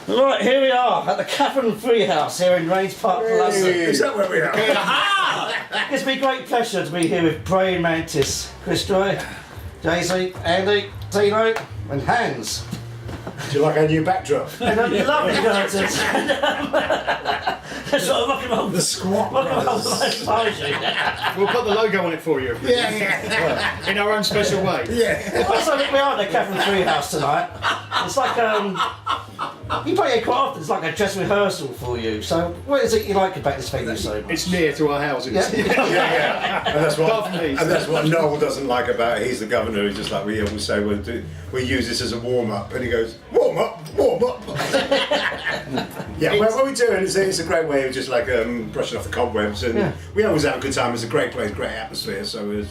Right, here we are at the Cavern Freehouse here in Raynes Park, London. Is that where we are? It's been a great pleasure to be here with Praying Mantis, Chris Troy, JC, Andy, Tino and Hans. Do you like our new backdrop? And lovely characters. That's what rock and roll. The squat. Rock and roll poetry. We'll put the logo on it for you. Yeah. In our own special way. Yeah. Also, we are at the Cavern Freehouse tonight. It's like you play here quite often. It's like a dress rehearsal for you. So, what is it you like about this venue so much? It's near to our houses. Yeah. And that's Apart from these. and that's what Noel doesn't like about it. He's the governor. He's just like we always say we'll use this as a warm up, and he goes warm up. Yeah, what we do, and it's a great way of just like brushing off the cobwebs, and we always have a good time. It's a great place, great atmosphere. So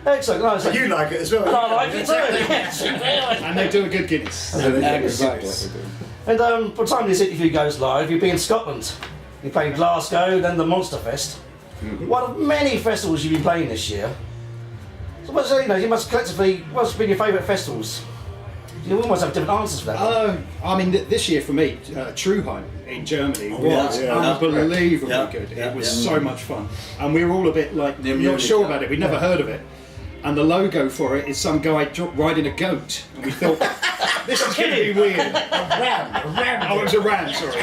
Excellent. No, so you like it as well. I like it too. Yes. And they do a good Guinness. Exactly. And by the time this interview goes live, you'll be in Scotland. You played Glasgow, then the Monster Fest. One of many festivals you've been playing this year. So you must collectively, what's been your favourite festivals? You almost have different answers for that. I mean, this year for me, Truheim in Germany was unbelievably good. It was so much fun. And we were all a bit like, not sure about it, we'd never heard of it. And the logo for it is some guy riding a goat. And we thought, this is going to be weird. A ram. Oh, it was a ram, sorry.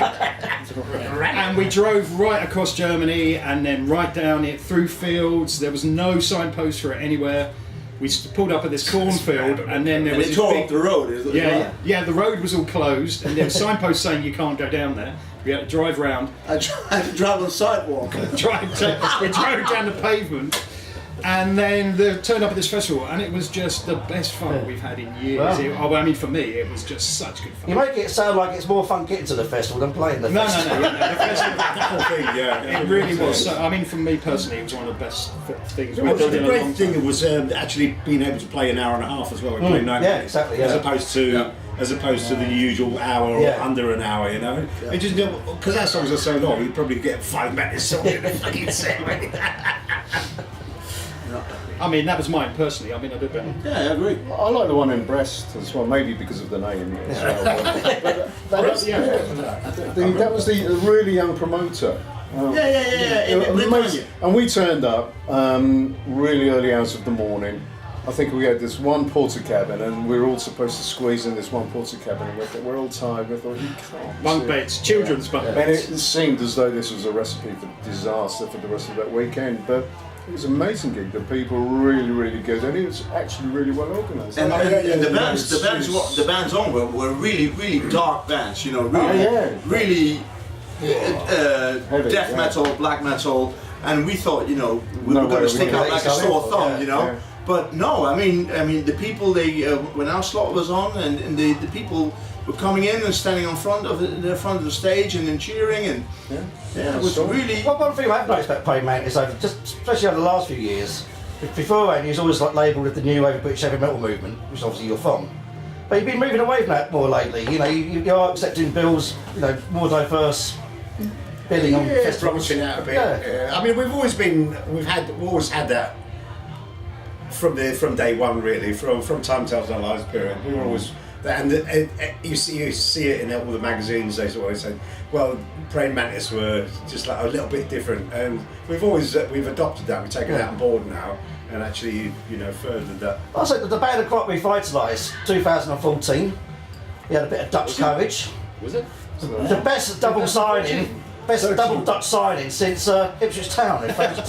And we drove right across Germany and then right down it through fields. There was no signpost for it anywhere. We pulled up at this cornfield and then there was this tore big... up the road. The road was all closed and there were signposts saying you can't go down there. We had to drive round. I tried to drive on the sidewalk. We drove down the pavement. And then turned up at this festival, and it was just the best fun we've had in years. Wow. For me, it was just such good fun. You make it sound like it's more fun getting to the festival than playing the festival. No. The festival, Yeah, it really was. So, I mean, for me personally, it was one of the best things we've Well, done the in a great long thing time. was actually being able to play an hour and a half as well. We played 9 minutes, exactly. as opposed to the usual hour or under an hour, you know. And just because our songs are so long, you'd probably get 5 minutes song in a fucking set. I mean, that was mine personally. I mean, I did better. Yeah, I agree. I like the one in Brest as well, maybe because of the name as well. That was the really young promoter. Amazing. And we turned up really early hours of the morning. I think we had this one porter cabin, and we were all supposed to squeeze in this one porter cabin, and we're all tired. We thought, you can't. Bunk beds, children's bunk beds. And it seemed as though this was a recipe for disaster for the rest of that weekend, but it was an amazing gig. The people were really, really good, and it was actually really well organised. And the bands on were really, really dark bands. You know, really death metal, black metal, and we thought, we were going to stick out like a sore thumb, you know. But no, I mean, the people when our slot was on, and the people were coming in and standing on front of the stage and then cheering, and it was really. Well, one thing I've noticed about Praying Mantis is just especially over the last few years. Beforehand, he was always like labelled with the new wave of British heavy metal movement, which obviously you're from. But you've been moving away from that more lately. You know, you are accepting bills, more diverse billing on festivals. Branching out a bit. I mean, we've always had that from day one, really, from Time Tells Our Lives period. We were always. And you see it in all the magazines. They always say, "Well, Praying Mantis were just like a little bit different," and we've adopted that. We've taken that on board now, and actually, furthered that. I said the band had quite revitalised. 2014, we had a bit of Dutch courage. Was it? The best double signing. Best double Dutch signing since Ipswich Town, in fact,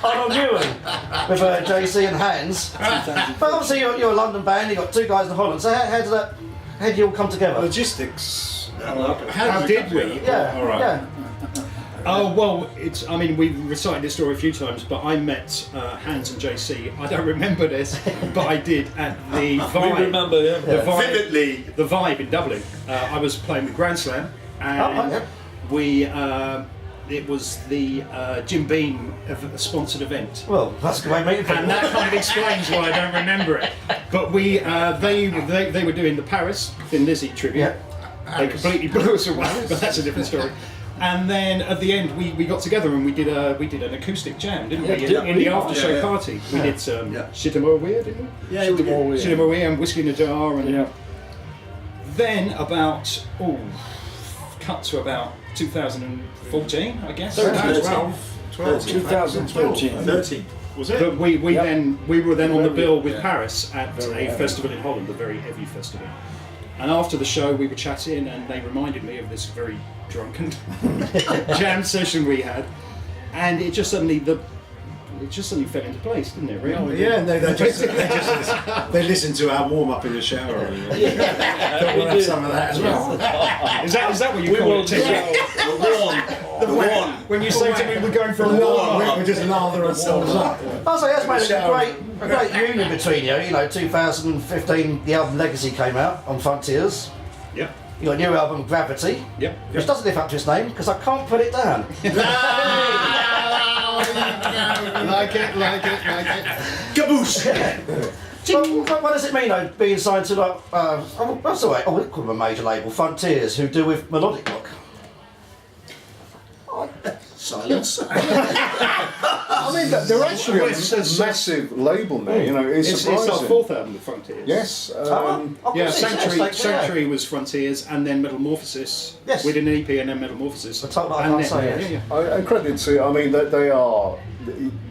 Arnold Ewan with JC and Hans. But obviously you're a London band, you've got two guys in Holland, so how did you all come together? Logistics. How did we? Yeah. Oh, well, we've recited this story a few times, but I met Hans and JC, I don't remember this, but I did at the Vibe. We remember, The Vibe, vividly. The Vibe in Dublin. I was playing with Grand Slam, and it was the Jim Beam sponsored event. Well, that's a good way of making it. And that kind of explains why I don't remember it. But they were doing the Paris Thin Lizzy tribute. They completely blew us away, but that's a different story. And then at the end, we got together and we did an acoustic jam, didn't we? In the after show party, we did some Shittamore Weir, didn't we? Yeah, Shittamore Weir and Whiskey in a Jar, and then cut to about 2014, I guess. 2013. Was it? But we were then on the bill with Paris at a festival in Holland, a very heavy festival. And after the show, we were chatting, and they reminded me of this very drunken jam session we had, and it just suddenly fell into place, didn't it? Really? Yeah, they listened to our warm up in the shower. Thought we'll have some of that as well. Is that what you call it? The one. When you say to me we're going for a walk, We just lather ourselves up. I'll say that's made a great union between you. You know, 2015, the album Legacy came out on Frontiers. Yep. You got a new album, Gravity, Yep. which doesn't live up to its name because I can't put it down. Like it. Caboose! What does it mean, though, being signed to like, what's the way? Oh, we call them a major label, Frontiers, who do with melodic rock. Silence. I mean, they're actually a massive label now. You know, it's It's surprising. our fourth album, The Frontiers. Yes. Yeah, Sanctuary was Frontiers, and then Metamorphosis. Yes. We did an EP and then Metamorphosis. The title I And can't then- say, yes. yeah. I credit to. I mean, they are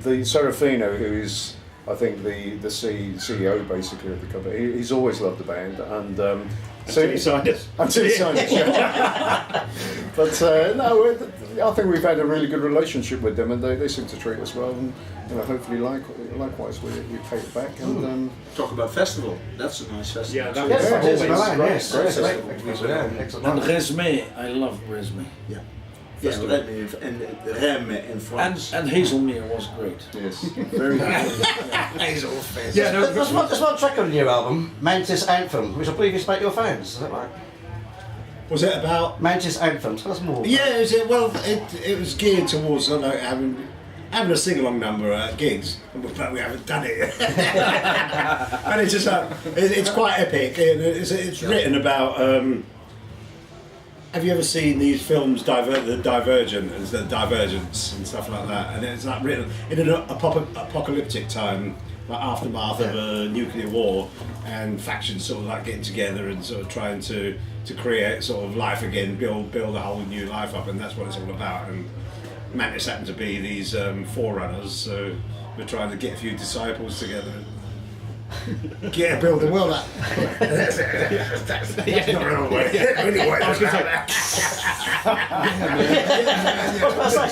the Serafino, who is, I think, the CEO basically of the company. He's always loved the band, and Until he signed us. Until he signed us, yeah. But no, I think we've had a really good relationship with them, and they seem to treat us well, and hopefully likewise we pay it back. And Talk about festival. That's a nice festival. Yeah, that Yes, was Frontiers in always Milan, great. yes. great Yes, festival. excellent. And Resme, I love Resme. Yeah. Yeah, Remme and Remme in France. and Hazelmere was great. yes. Very good. Yeah, no, There's one track on the new album, Mantis Anthem, which I believe you spoke to your fans, is that right? Was it about? Mantis Anthem, tell us more. Yeah, it was geared towards like, having a sing-along number at gigs, but we haven't done it yet. And it's just it's quite epic. And it's written about. Have you ever seen these films, The Divergent and the Divergence and stuff like that? And it's like written in an apocalyptic time, like aftermath of a nuclear war, and factions sort of like getting together and sort of trying to create sort of life again, build a whole new life up, and that's what it's all about. And Mantis happen to be these forerunners, so we're trying to get a few disciples together. Build the world up. That's not real way. Anyway, I was going to say,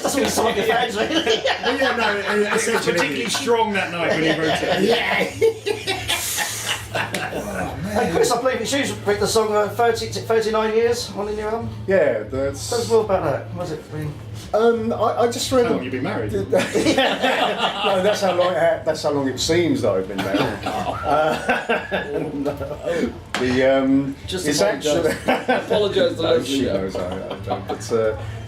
That's what you saw your fans, right? yeah, no, it was particularly strong that night when he wrote it. Hey Chris, I believe it's you who picked the song 39 Years on the new album. Yeah, Tell us that's. more about that. What was it? I just read. How long have you been married? No, that's how long it seems that I've been married. It's actually. Apologise to No, Leslie. she knows I don't. But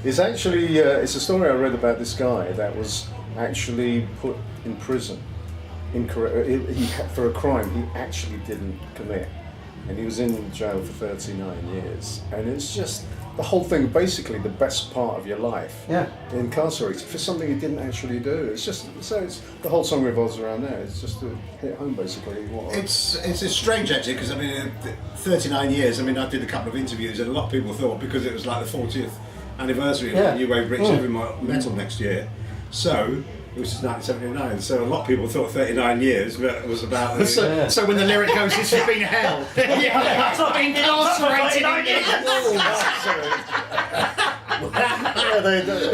it's actually it's a story I read about this guy that was actually put in prison for a crime he actually didn't commit, and he was in jail for 39 years. And it's just the whole thing, basically the best part of your life. Yeah. Incarcerated for something you didn't actually do. It's just it's the whole song revolves around that. It's just to hit home basically. It's strange actually, because I mean, 39 years. I mean, I did a couple of interviews, and a lot of people thought because it was like the 40th anniversary of the New Wave British Heavy Metal next year, so. Which is 1979, so a lot of people thought 39 years was about. So when the lyric goes, this has been hell. Yeah, it's not been incarcerated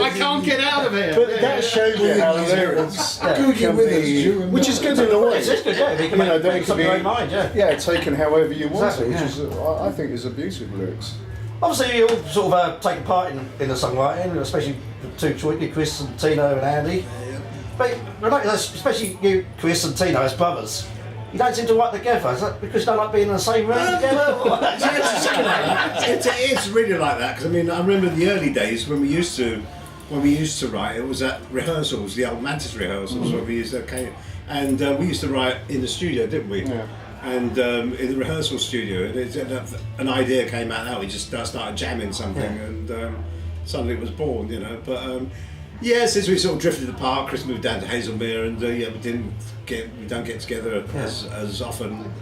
I can't get out of here. But that shows you how the lyrics can be, which is good in a way. It's just good, yeah. They can make something your own mind, yeah. Yeah, taken however you want Exactly, it, which yeah. is I think is a beauty of lyrics. Obviously, you all sort of take a part in the songwriting, especially the two Chuijpers, Chris and Tino and Andy. But especially you, Chris and Tino, as brothers, you don't seem to work together. Is that because you don't like being in the same room together? It's really like that, because I mean, I remember the early days when we used to write. It was at rehearsals, the old Mantis rehearsals, where we used to and we used to write in the studio, didn't we? Yeah. And in the rehearsal studio, an idea came out. We just started jamming something, and suddenly it was born, you know. But Yeah, since we sort of drifted apart, Chris moved down to Hazelmere, and we don't get together as often,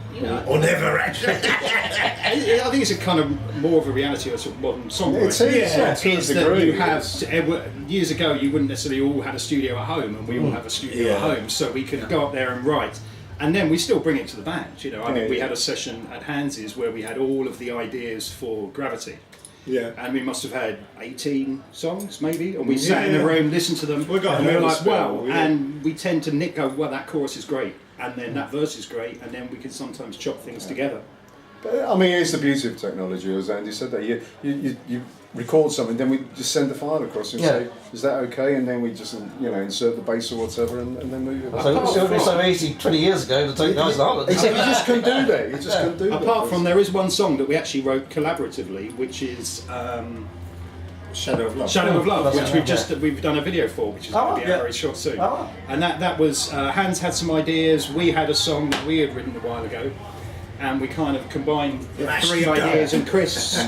or never actually. I think it's a kind of more of a reality of sort of modern songwriting. It is, to a Is that degree, you have years ago you wouldn't necessarily all had a studio at home, and we all have a studio at home, so we could go up there and write. And then we still bring it to the band, I mean, we had a session at Hans's where we had all of the ideas for Gravity. Yeah. And we must have had 18 songs, maybe, and we sat in the room, listened to them, We got and we were nervous, like, wow. Bill, And we tend to go, well, that chorus is great, and then that verse is great, and then we can sometimes chop things together. But, I mean, it's the beauty of technology, as Andy said, that you record something, then we just send the file across and say, is that okay? And then we just insert the bass or whatever, and then move it. So it was so easy 20 years ago to take guys in Ireland. Except you just couldn't do that. You just couldn't do that. Apart from, there is one song that we actually wrote collaboratively, which is Shadow of Love. Shadow of Love, That's which we've done a video for, which is going to be out very short soon. And that was Hans had some ideas. We had a song that we had written a while ago, and we kind of combined the three ideas. And Chris,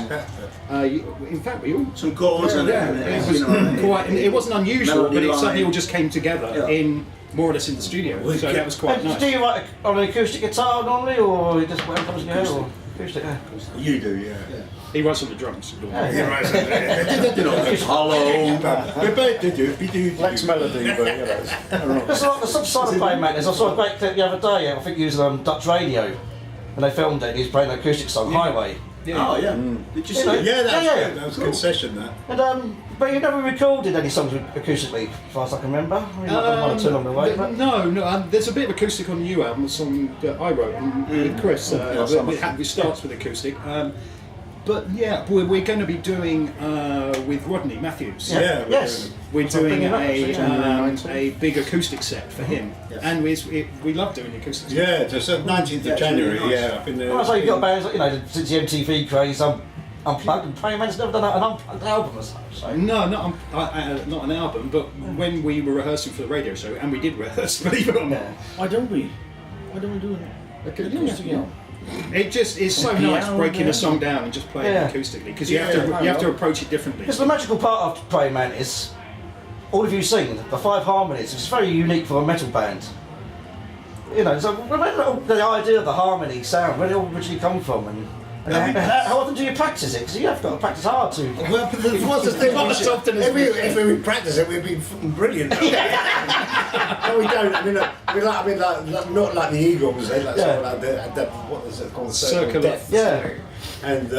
in fact, we all Some chords and it was quite. It wasn't unusual, Melody but it line. suddenly all just came together in more or less in the studio. So that was quite And nice. do you write on an acoustic guitar normally, or you just whatever comes together, or acoustic? You do, yeah. He writes on the drums. Hollow. Flex melody, but There's a lot of some side of playing Mantis. I saw a great clip the other day. I think he was on Dutch radio, and they filmed it. And he was playing an acoustic song, Highway. Oh yeah. Did you see know, it? Yeah, that was Yeah, good. That was a good session, that. And but you never recorded any songs acoustically, as far as I can remember. I mean, one or two along the way. But No. There's a bit of acoustic on the new album, a song that I wrote and Chris. It starts with acoustic. But yeah, we're going to be doing with Rodney Matthews. Yeah. Yes. We're doing bringing it up, a big acoustic set for him, and we love doing acoustic sets. Yeah, just 19th of January. really nice. Yeah, I've been there. Well, so you've got bands, since the MTV craze, unplugged, and Praying Mantis never done an unplugged album as such. So. No, not an album, but when we were rehearsing for the radio show, and we did rehearse, believe it or not. Why don't we do it? Acoustic album. It just is so Piano nice breaking there. a song down and just playing it acoustically, because you have to approach it differently. Because the magical part of Praying Mantis, all of you sing the 5 harmonies. It's very unique for a metal band. So remember the idea of the harmony sound, where it all originally come from, and how often do you practice it? Because you have got to practice hard to. Well, but what's the thing? Not as often as if we practice it, we'd be fucking brilliant. No, we don't. I mean, not like the Eagles. They sort of like the what is it called? Circle of Death. Yeah. And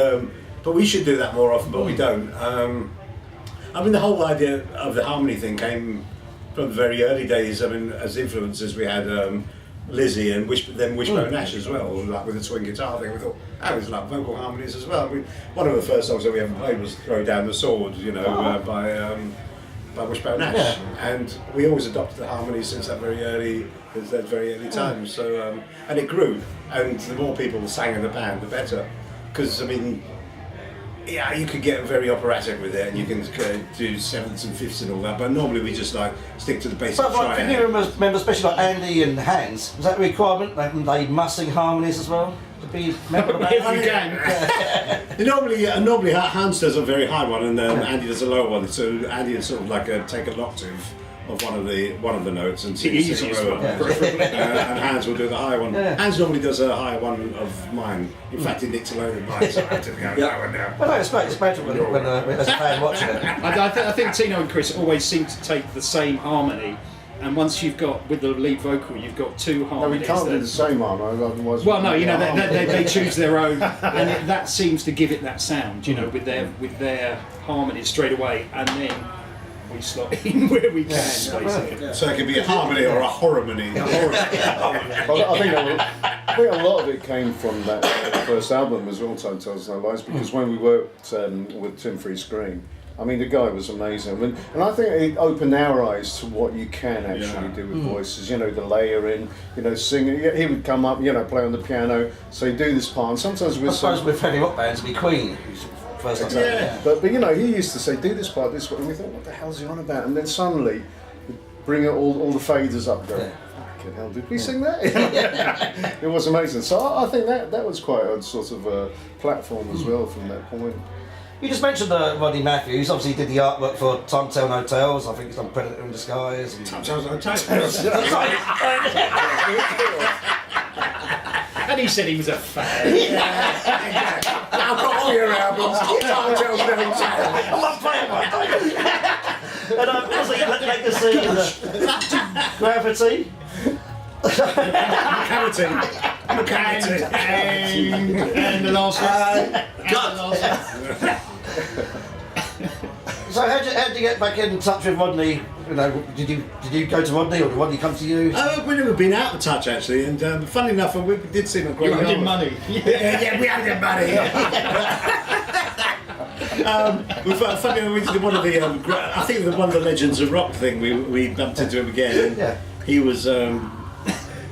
but we should do that more often, but we don't. I mean, the whole idea of the harmony thing came from the very early days. I mean, as influences, we had Lizzie and Wishbone Nash as well, like with the twin guitar thing. We thought, it's like vocal harmonies as well. I mean, one of the first songs that we ever played was "Throw Down the Sword," by Wishbone Nash, and we always adopted the harmonies since that very early time. So and it grew, and the more people sang in the band, the better. Because I mean, you could get very operatic with it, and you can do sevenths and fifths and all that. But normally we just stick to the basic. But like, for new members, especially like Andy and Hans, was that a requirement? They must sing harmonies as well to be a member of the band? If you can. Normally Hans does a very high one, and Andy does a low one. So Andy would sort of take an octave of one of the notes and sing Easy as well. and Hans will do the high one. Yeah. Hans normally does a higher one of mine. In fact, he nicks a load of mine, so I have to go that one down. Well, no, it's great. It's better when there's a fan watching it. I think Tino and Chris always seem to take the same harmony, and once you've got, with the lead vocal, you've got two no, we harmonies. can't do the same harmony, otherwise. Well, no, they choose their own, and that seems to give it that sound, with their harmonies straight away, and then we slot in where we can, basically. So it could be a harmony or a harmony. I think a lot of it came from that first album, was All Time Tells No Lies, because when we worked with Tim Free Screen, I mean, the guy was amazing. And I think it opened our eyes to what you can actually do with voices, the layering, singing. He would come up, play on the piano, say, do this part. And sometimes I suppose with heavy rock bands, it'd be Queen. First time. Yeah. But he used to say, do this part, this way. And we thought, what the hell's he on about? And then suddenly, bring all the faders up and go, fucking hell, did we sing that? It was amazing. So I think that was quite a sort of platform as well from that point. You just mentioned Rodney Matthews. Obviously, he did the artwork for Time Tell No Tales. I think he's done Predator in Disguise. And... Time Tells No Tales. And he said he was a fan. I've got all your albums. Time Tells No Tales. I'm not playing one. And also, you Legacy and Gravity. Mechanical. And the last one. So how did you get back in touch with Rodney? You know, did you go to Rodney or did Rodney come to you? We've never been out of touch actually, and funny enough, we did see him at You Great had money. Yeah, we had money. Funny, we did one of the. I think one of the Legends of Rock thing. We bumped into him again. And Yeah. He was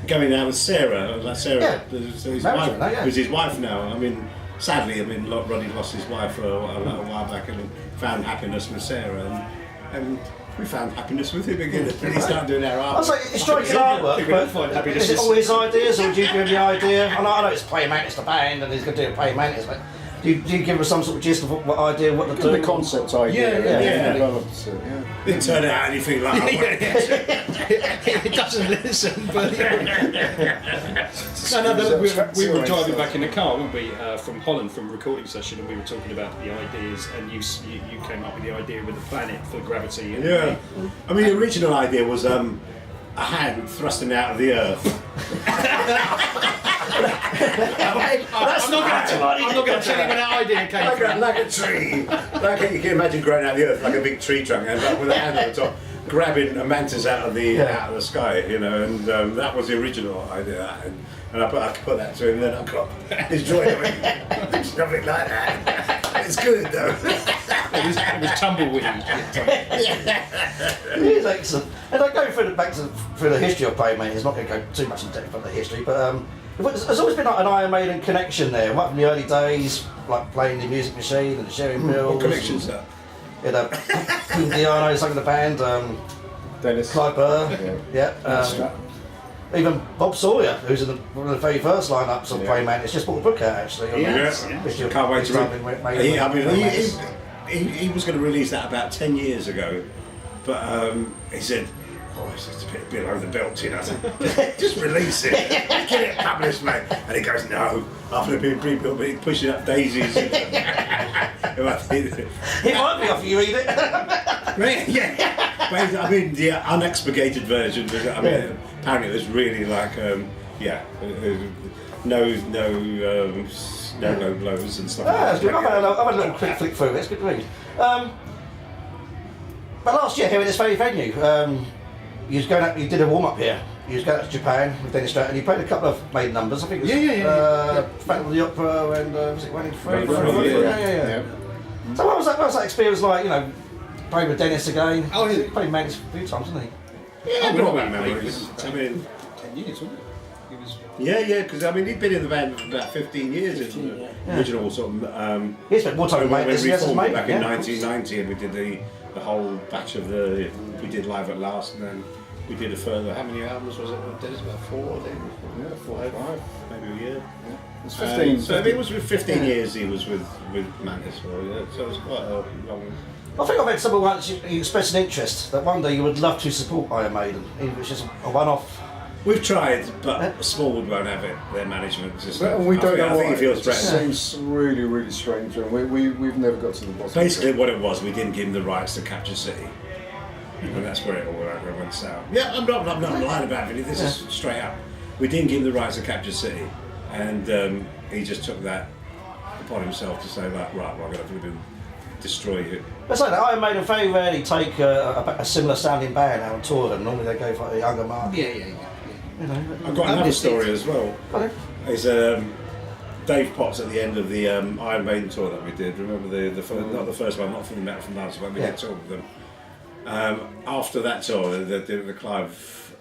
going out with Sarah. Like Sarah, Yeah. his Married wife, her now, yeah. who's his wife now. I mean, sadly, Rodney lost his wife a while back and found happiness with Sarah, and we found happiness with him again. And he started doing our art. I was like, it's striking artwork, but is it all his ideas or do you give him the idea? I know it's Play Mantis the band and he's going to do Play Mantis, but do you give him some sort of gist of what idea, what to do? The concept idea. Yeah. Developed it, yeah. Didn't turn out anything like that. It doesn't listen, but we were driving back in the car, weren't we, from Holland, from a recording session, and we were talking about the ideas, and you came up with the idea with the planet for gravity. And Yeah. I mean, the original idea was a hand thrusting out of the earth. I'm not going to tell you where that idea came from. Like a tree. You can imagine growing out of the earth like a big tree trunk, and with a hand on the top, grabbing a mantis out of the sky, you know. And that was the original idea. And I put that to him, and then I got his drawing. It's nothing like that. It's good though. It was tumbleweed. It is excellent. And I go through the history of Play Mantis. It's not going to go too much in depth on the history, but there's always been like an Iron Maiden connection there, right from the early days, like playing the Music Machine and the Sharing Bills. What connection's that? You know, Diano sang in the band, Dennis. Clive Burr, even Bob Sawyer, who's in one of the very first lineups of Play Mantis, just bought a book out actually. On Yeah. Can't wait to read. He was going to release that about 10 years ago, but he said, it's just a bit below the belt, you know. I said, just release it, get it published, mate. And he goes, no, after being pushing up daisies. It might be after you read it. Yeah. But, I mean, the unexpurgated version, apparently it was really like, no low blows and stuff like that. I've had a little quick flick through it, it's good to read. But last year here in this very venue, you did a warm up here. You was going out to Japan with Dennis Stratton and you played a couple of maiden numbers. I think it was Phantom of the Opera and was it Running Free? Yeah. So what was that experience like, you know, playing with Dennis again? Oh, yeah. He played Mantis a few times, didn't he? Yeah, we're all about memories. I mean, 10 years, wasn't it? Yeah, because I mean he'd been in the band for about 15 years. Original sort of. He spent more time with when Mantis we as reformed mate. back in 1990, and we did the whole batch of we did Live at Last, and then we did a further. How many albums was it? There's about 4, I think. Yeah, 4 or 5. Maybe a year. It's 15. So it was with 15 years he was with Mantis, so it was quite a long. I think I've had someone once you expressed an interest that one day you would love to support Iron Maiden, even if it's just a one-off. We've tried, but Smallwood won't have it. Their management just. We don't know I think why. it feels It threatened. seems really, really strange, and we've never got to the bottom. Basically, what it was, we didn't give him the rights to Capture City, and that's where it all went south. Yeah, I'm not lying about it. This is straight up. We didn't give him the rights to Capture City, and he just took that upon himself to say, like, right, well, I'm going to destroy you. But so Iron Maiden very rarely take a similar sounding band out on tour. Then normally they go for a younger mark. Yeah. You know, I've got another story as well. Okay. It's Dave Potts at the end of the Iron Maiden tour that we did. Remember the first, not the first one, not from the Metal from Dance, when we did tour with them. After that tour, the Clive,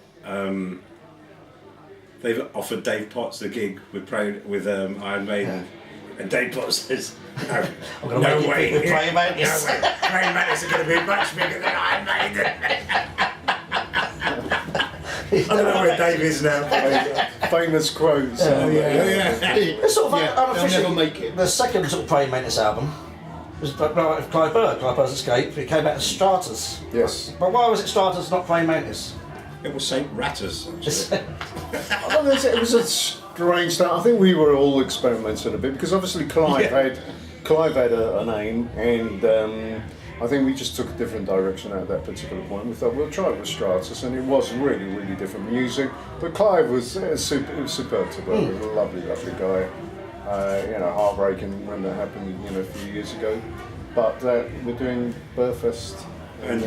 they've offered Dave Potts the gig with Iron Maiden, and Dave Potts says, "No, no way, Praying Mantis. no way, Praying Mantis are going to be much bigger than Iron Maiden." I don't know where Dave is now. Famous quotes. Yeah. It's sort of they'll never make it. the second sort of Praying Mantis album. was with Clive Burr. Clive Burr's Escape. It came out as Stratus. Yes. But why was it Stratus, not playing Mantis? It was Saint Rattus. Actually. I mean, it was a strange start. I think we were all experimenting a bit because obviously Clive had a name, and I think we just took a different direction at that particular point. We thought we'll try it with Stratus, and it was really, really different music. But Clive was superb to work with. A lovely, lovely guy. Heartbreaking when that happened, a few years ago. But we're doing Burfest.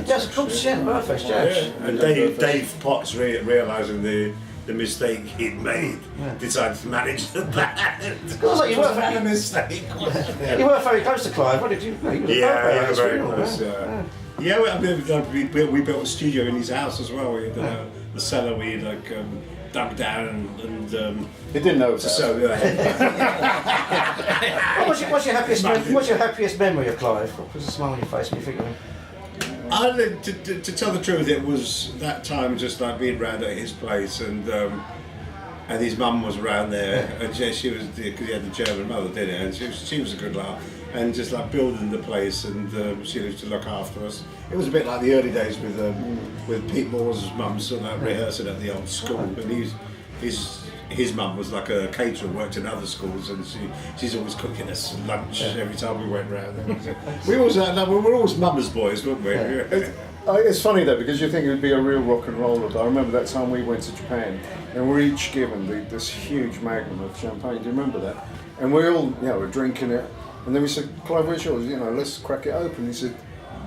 Yes, of course, yeah, Burfest, yeah. And Dave Potts realising the mistake he'd made, decided to manage the band. Like you were a mistake. You were very close to Clive. What did you? He was a very close. We built a studio in his house as well. We had the cellar we dug down and. He didn't know that. So what's your happiest memory of Clive? What was the smile on your face when you think of him? To tell the truth, it was that time just like being round at his place, and his mum was around there, and she was, because he had the German mother, didn't he? And she was a good laugh, and just like building the place, and she used to look after us. It was a bit like the early days with Pete Moore's mum, sort of like rehearsing at the old school, and his mum was like a caterer, worked in other schools, and she's always cooking us lunch every time we went round there. We were always mama's boys, weren't we? It's funny though, because you think it would be a real rock and roller. But I remember that time we went to Japan, and we're each given this huge magnum of champagne. Do you remember that? And we all, we're drinking it, and then we said, "Clive, where's yours? Let's crack it open." He said,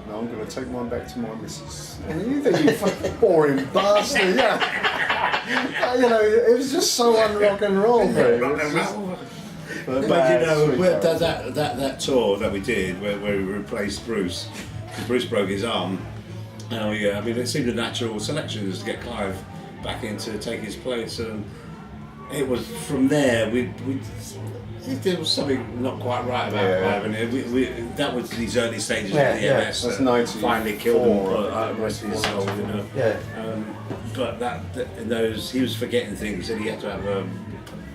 "No, I'm going to take mine back to my missus." And you think, you fucking boring bastard, it was just so un-rock and roll, But that tour that we did, where we replaced Bruce, because Bruce broke his arm, it seemed a natural selection just to get Clive back in to take his place, and it was from there there was something not quite right about Clive, and that was these early stages of the EMS. That's 94. Finally killed him, rest of his soul, But in those, he was forgetting things, and he had to have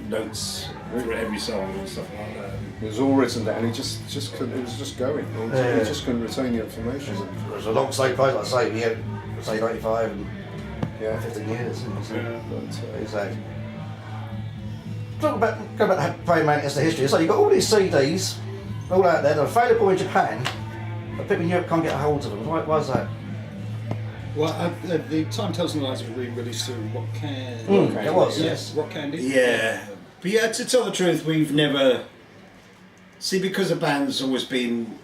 notes for every song and stuff like that. It was all written down, and he just couldn't. It was just going. He just couldn't retain the information. It was a long play, like I say. We had 95 and 15 years. Exactly. Go back to playing Mantis, the history. So you've got all these CDs, all out there. They're available in Japan, but people in Europe can't get a hold of them. Why is that? Well, the Time Tells No Lies was released through Rock Candy. It was, yes. Rock Candy. Yeah, but to tell the truth, we've never because the band's always been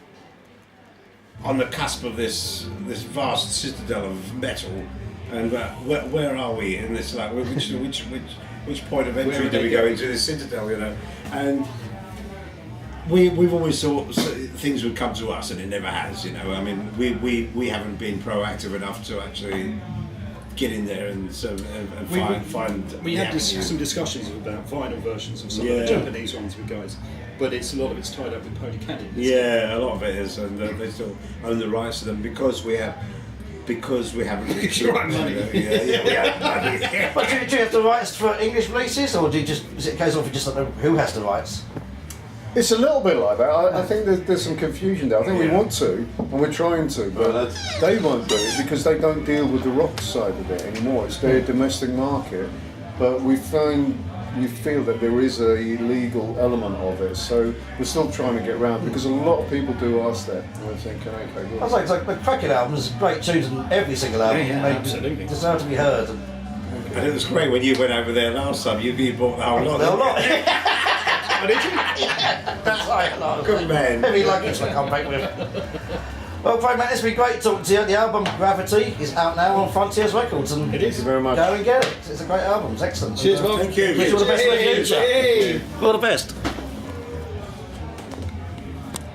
on the cusp of this vast citadel of metal, and where are we in this? Like, which point of entry do we go into this citadel? And we've always thought things would come to us, and it never has. I mean, we haven't been proactive enough to actually get in there and find. We had some discussions about vinyl versions of some of the Japanese ones with guys, but a lot of it's tied up with Pony Canyon. Yeah, a lot of it is, and they still own the rights to them because we haven't. Right, money. We have money. But do you have the rights for English releases, or is it a case of you just don't know who has the rights? It's a little bit like that. I think there's some confusion there. I think we want to, and we're trying to, but they won't do it because they don't deal with the rock side of it anymore. It's their domestic market, but we feel that there is a legal element of it, so we're still trying to get around because a lot of people do ask that. And we're thinking, okay, well, I was like the cracking albums, great tunes in every single album. Yeah, they absolutely. deserve to be heard. And it was great when you went over there last time. You bought the whole lot. The whole lot. Oh, did you? That's right. Good man. Heavy luggage to come back with. Well, Craig, man, it's been great talking to you. The album Gravity is out now on Frontiers Records, and It is. thank you very much. go and get it. It's a great album. It's excellent. Cheers, Bob. Thank you. Wish you all the best for the Cheers. future. Yay. All the best.